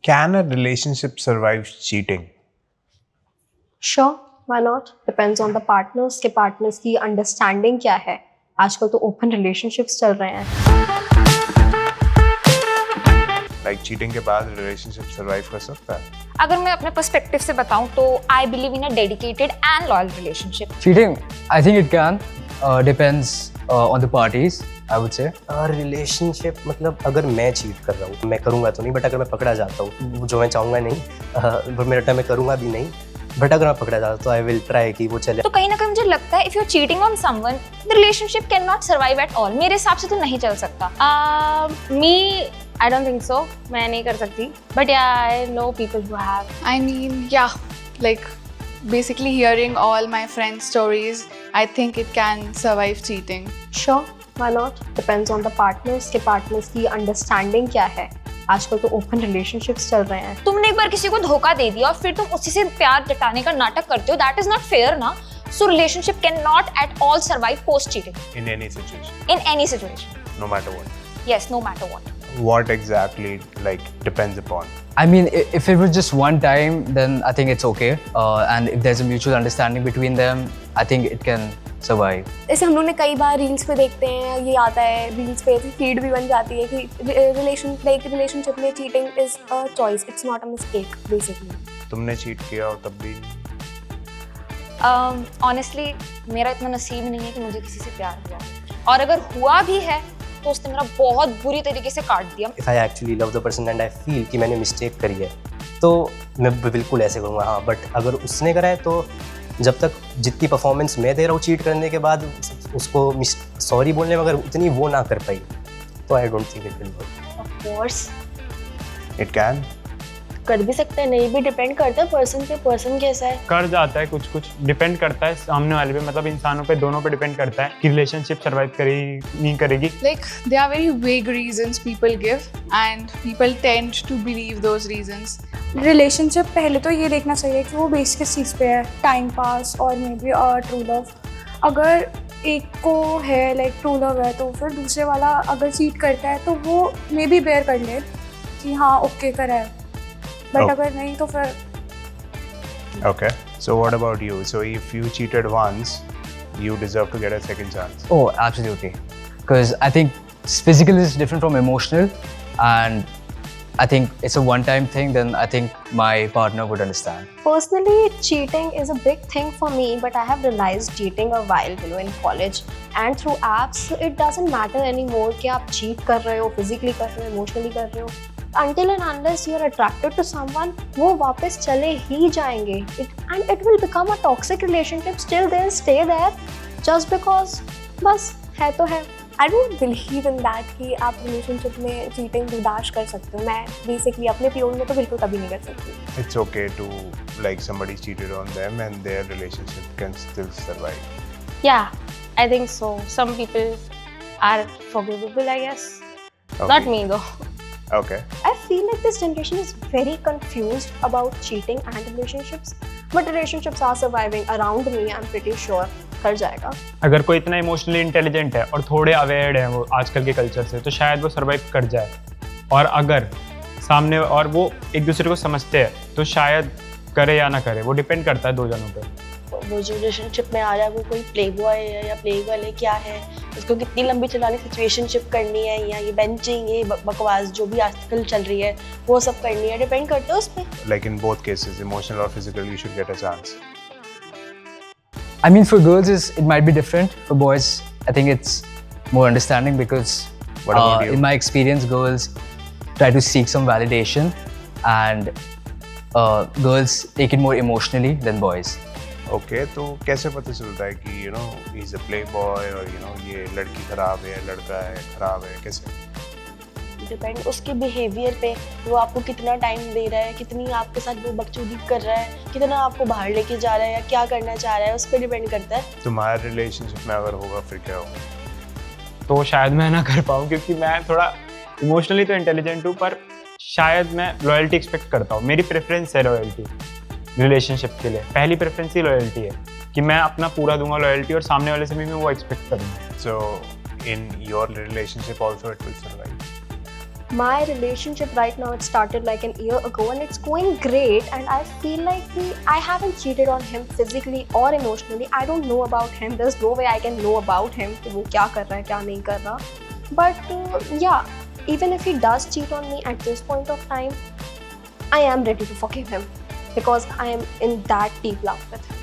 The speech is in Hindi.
Can a relationship survive cheating? Sure, why not? Depends on the partners के partners की understanding क्या है. आजकल तो open relationships चल रहे हैं. Like cheating के बाद relationship survive कर सकता है? अगर मैं अपने पर्सपेक्टिव से बताऊं तो I believe in a dedicated and loyal relationship. Cheating, I think it can. Depends on the parties, I would say. Relationship मतलब अगर मैं चीट कर रहा हूँ, मैं करूँगा तो नहीं, बट अगर मैं पकड़ा जाता हूँ, जो मैं चाहूँगा नहीं, मेरा टाइम मैं करूँगा भी नहीं, बट अगर मैं पकड़ा जाता तो आई विल ट्राई कि वो चले. तो कहीं ना कहीं मुझे लगता है if you are cheating on someone the relationship can not survive at all. मेरे हिसाब से तो नहीं चल सकता. Me I don't think so. मैं नहीं कर सकती. But yeah I know people who have. I mean, yeah, like basically hearing all my friends' stories, I think it can survive cheating. Sure, why not? Depends on the partners के partners की understanding क्या है. आजकल तो open relationships चल रहे हैं. तुमने एक बार किसी को धोखा दे दिया और फिर तुम उसी से प्यार जताने का नाटक करते हो. दैट इज नॉट फेयर ना. So relationship can not at all survive post cheating. In any situation, in any situation. no matter what. Yes, no matter what. What exactly like depends upon? I mean, if it was just one time, then I think it's okay. And if there's a mutual understanding between them, I think it can survive. जैसे हम लोग ने कई बार रील्स पे देखते हैं, ये आता है रील्स पे फीड भी बन जाती है कि रिलेशनशिप में cheating is a choice, it's not a mistake basically. तुमने cheat किया और तब भी ऑनेस्टली मेरा इतना नसीब नहीं है कि मुझे किसी से प्यार हुआ. और अगर हुआ भी है तो उसने मेरा बहुत बुरी तरीके से काट दिया. If I actually love the person and I feel कि मैंने मिस्टेक करी है तो मैं बिल्कुल ऐसे करूँगा. हाँ, बट अगर उसने करा है तो जब तक जितनी परफॉर्मेंस मैं दे रहा हूँ चीट करने के बाद उसको सॉरी बोलने में अगर उतनी वो ना कर पाई तो आई don't think it will work. Of course, it can? कर भी सकते हैं, नहीं भी. डिपेंड करता है पर्सन पे, पर्सन कैसा है. कर जाता है कुछ कुछ. डिपेंड करता है सामने वाले पे, मतलब इंसानों पे, दोनों पे डिपेंड करता है कि रिलेशनशिप सर्वाइव करेगी नहीं करेगी. Like, there are very vague reasons people give, and people tend to believe those reasons. Relationship पहले तो ये देखना चाहिए कि वो बेस किस चीज़ पे है, टाइम पास और मे बी ट्रू लव. अगर एक को है लाइक ट्रू लव है तो फिर दूसरे वाला अगर चीट करता है तो वो मे बी बेयर कर ले कि हाँ ओके करा है, बट Oh. अगर नहीं तो फिर Okay. So what about you? So if you cheated once, you deserve to get a second chance. Oh, absolutely. Because I think physical is different from emotional, and I think it's a one-time thing. Then I think my partner would understand. Personally, cheating is a big thing for me, but I have realized cheating a while, in college and through apps. It doesn't matter anymore कि आप cheat कर रहे हो, physically कर रहे हो, emotionally कर रहे हो. Until and unless you are attracted to someone, वो वापस चले ही जाएंगे. And it will become a toxic relationship. Still they'll stay there just because बस है तो है. I don't believe in that कि आप रिलेशनशिप में चीटिंग बर्दाश्त कर सकते हो. मैं बेसिकली अपने प्योर में तो बिल्कुल कभी नहीं कर सकती. It's okay to like somebody cheated on them and their relationship can still survive. Yeah, I think so. Some people are forgivable, I guess. Okay. Not me though. Okay. I feel like this generation is very confused about cheating and relationships. But relationships are surviving around me, I'm pretty sure. कर जाएगा. अगर कोई इतना इमोशनली इंटेलिजेंट है और थोड़े अवेयर है वो आजकल के कल्चर से, तो शायद वो सर्वाइव कर जाए. और अगर सामने और वो एक दूसरे को समझते हैं तो शायद करे या ना करे. वो डिपेंड करता है दो जनों पे. वो जो रिलेशनशिप में आ रहा है वो कोई प्ले बॉय है या प्ले गर्ल है, क्या है, उसको कितनी लंबी चलानी सिचुएशनशिप करनी है या ये बेंचिंग, ये बकवास जो भी आजकल चल रही है वो सब करनी है. डिपेंड करता है उस पर. Like in both cases, emotional or physical, you should get a chance. I mean, for girls, it might be different. For boys, I think it's more understanding because What about you? in my experience, girls try to seek some validation, and girls take it more emotionally than boys. Okay, तो कैसे पता चलता है कि he's a playboy और ये लड़की खराब है, लड़का है खराब है, कैसे? डिपेंड उसके बिहेवियर पे. वो आपको कितना टाइम दे रहा है, कितनी आपके साथ वो बकचोदी कर रहा है, कितना आपको बाहर लेके जा रहा है या क्या करना चाह रहा है, उस पर डिपेंड करता है. तुम्हारे रिलेशनशिप में अगर होगा फिर क्या होगा? तो शायद मैं ना कर पाऊँ क्योंकि मैं थोड़ा इमोशनली तो इंटेलिजेंट हूँ, पर शायद मैं लॉयल्टी एक्सपेक्ट करता हूँ. मेरी प्रेफरेंस है लॉयल्टी रिलेशनशिप के लिए. पहली प्रेफरेंस ही लॉयल्टी है कि मैं अपना पूरा दूंगा लॉयल्टी और सामने वाले से भी मैं वो एक्सपेक्ट करूँगा. So in your relationship also it will survive. My relationship right now, it started like an year ago and it's going great, and I feel like I haven't cheated on him physically or emotionally. I don't know about him. There's no way I can know about him कि वो क्या कर रहा है क्या नहीं कर रहा. But yeah, even if he does cheat on me at this point of time, I am ready to forgive him because I am in that deep love with him.